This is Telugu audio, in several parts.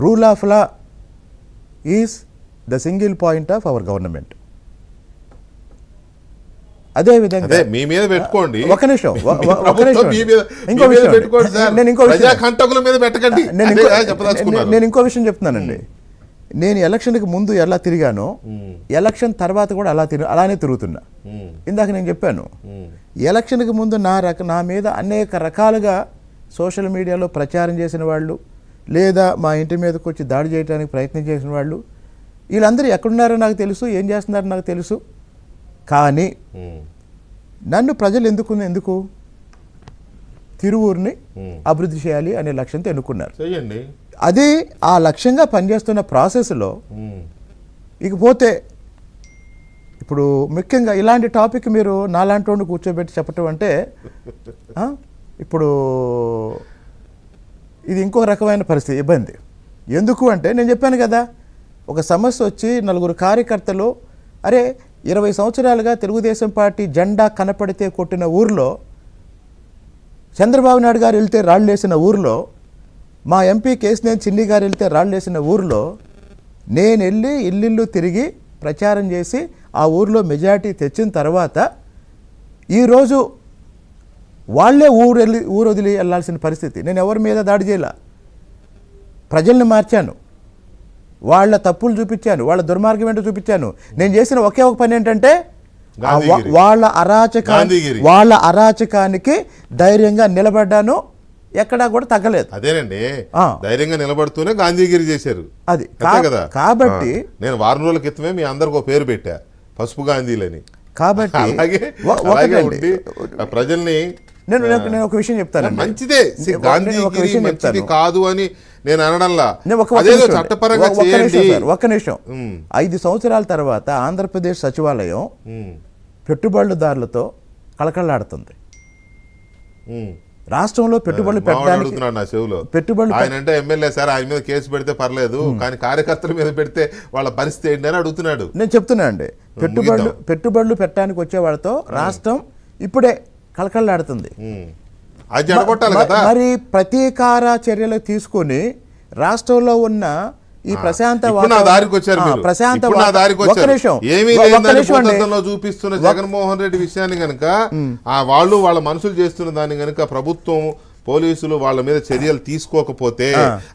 Rule of law is the single point of our government. అదే విధంగా మీ మీద పెట్టుకోండి. ఒక నిమిషం, నేను ఇంకో విషయం చెప్తున్నానండి. నేను ఎలక్షన్కి ముందు ఎలా తిరిగానో ఎలక్షన్ తర్వాత కూడా అలానే తిరుగుతున్నా. ఇందాక నేను చెప్పాను, ఎలక్షన్కి ముందు నా మీద అనేక రకాలుగా సోషల్ మీడియాలో ప్రచారం చేసిన వాళ్ళు, లేదా మా ఇంటి మీదకి వచ్చి దాడి చేయడానికి ప్రయత్నం చేసిన వాళ్ళు, వీళ్ళందరూ ఎక్కడున్నారో నాకు తెలుసు, ఏం చేస్తున్నారో నాకు తెలుసు. కానీ నన్ను ప్రజలు ఎందుకు తిరువూరుని అభివృద్ధి చేయాలి అనే లక్ష్యంతో ఎన్నుకున్నారు. అది ఆ లక్ష్యంగా పనిచేస్తున్న ప్రాసెస్లో ఇకపోతే ఇప్పుడు ముఖ్యంగా ఇలాంటి టాపిక్ మీరు నాలాంటి వాడిని కూర్చోబెట్టి చెప్పటం అంటే ఇప్పుడు ఇది ఇంకో రకమైన పరిస్థితి, ఇబ్బంది. ఎందుకు అంటే నేను చెప్పాను కదా, ఒక సమస్య వచ్చి నలుగురు కార్యకర్తలు, అరే 20 సంవత్సరాలుగా తెలుగుదేశం పార్టీ జెండా కనపడితే కొట్టిన ఊర్లో, చంద్రబాబు నాయుడు గారు వెళ్తే రాళ్ళేసిన ఊర్లో, మా ఎంపీ కేసినేని చిన్ని గారు వెళ్తే రాళ్ళేసిన ఊర్లో నేను వెళ్ళి ఇల్లు తిరిగి ప్రచారం చేసి ఆ ఊర్లో మెజారిటీ తెచ్చిన తర్వాత ఈరోజు వాళ్లే ఊరు వదిలి వెళ్ళాల్సిన పరిస్థితి. నేను ఎవరి మీద దాడి చేయాల, ప్రజల్ని మార్చాను, వాళ్ళ తప్పులు చూపించాను, వాళ్ళ దుర్మార్గం ఏంటో చూపించాను. నేను చేసిన ఒకే ఒక పని ఏంటంటే వాళ్ళ అరాచకానికి ధైర్యంగా నిలబడ్డాను, ఎక్కడా కూడా తగ్గలేదు. అదేనండి, ధైర్యంగా నిలబడుతూనే గాంధీగిరి చేశారు. అది కదా. కాబట్టి నేను వారం రోజుల క్రితమే మీ అందరికి ఒక పేరు పెట్టా, పసుపు గాంధీలని. కాబట్టి ప్రజల్ని నేను ఒక విషయం చెప్తాను, మంచిదే గాంధీగిరి మంచిది కాదు అని నేను అనడంలా, చట్టపరంగా ఒక్క నిమిషం. 5 సంవత్సరాల తర్వాత ఆంధ్రప్రదేశ్ సచివాలయం పెట్టుబడులదారులతో కళకళలాడుతుంది. రాష్ట్రంలో పెట్టుబడులు పెట్టడానికి ఆయన అంటే ఎమ్మెల్యే సార్, ఆయన మీద కేసు పెడితే పర్లేదు, కానీ కార్యకర్తల మీద పెడితే వాళ్ళ పరిస్థితి ఏంటి అని అడుగుతున్నాడు. నేను చెప్తున్నా అండి, పెట్టుబడులు పెట్టడానికి వచ్చే వాళ్ళతో రాష్ట్రం ఇప్పుడే కళకళలాడుతుంది. మరి ప్రతీకార చర్యలు తీసుకుని రాష్ట్రంలో ఉన్న ఈ ప్రశాంత చూపిస్తున్న జగన్మోహన్ రెడ్డి విషయాన్ని గనక వాళ్ళు వాళ్ళ మనుషులు చేస్తున్న దాన్ని గనక ప్రభుత్వం పోలీసులు వాళ్ళ మీద చర్యలు తీసుకోకపోతే,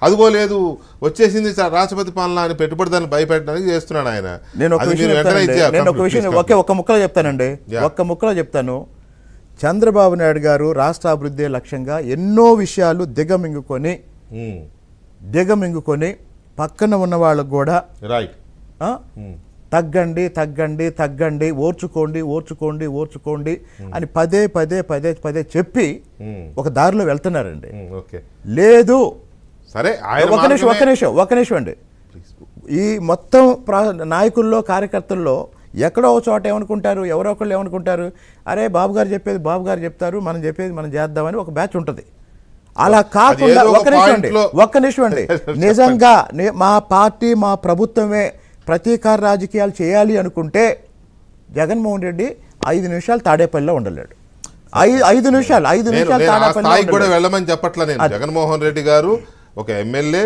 అదిగోలేదు వచ్చేసింది రాష్ట్రపతి పాలన అని పెట్టుబడిదాన్ని భయపెట్టడానికి చేస్తున్నాడు ఆయన. నేను ఒక్క ముక్కలో చెప్తానండి, ఒక్క ముక్కలో చెప్తాను. చంద్రబాబు నాయుడు గారు రాష్ట్ర అభివృద్ధి లక్ష్యంగా ఎన్నో విషయాలు దిగమింగుకొని పక్కన ఉన్న వాళ్ళకు కూడా తగ్గండి తగ్గండి తగ్గండి, ఓర్చుకోండి అని పదే చెప్పి ఒక దారిలో వెళ్తున్నారండి. లేదు, సరే ఒక్క నిమిషం అండి. ఈ మొత్తం నాయకుల్లో కార్యకర్తల్లో ఎక్కడో ఒక చోట ఏమనుకుంటారు, ఎవరో ఒకళ్ళు ఏమనుకుంటారు, అరే బాబు గారు చెప్పేది బాబు గారు చెప్తారు, మనం చెప్పేది మనం చేద్దామని ఒక బ్యాచ్ ఉంటుంది. అలా కాకుండా ఒక్క నిమిషం అండి, నిజంగా మా పార్టీ మా ప్రభుత్వమే ప్రతీకార రాజకీయాలు చేయాలి అనుకుంటే జగన్మోహన్ రెడ్డి 5 నిమిషాలు తాడేపల్లిలో ఉండలేడు. 5 నిమిషాలు వెళ్ళమని చెప్పట్లా నేను. జగన్మోహన్ రెడ్డి గారు ఒక ఎమ్మెల్యే,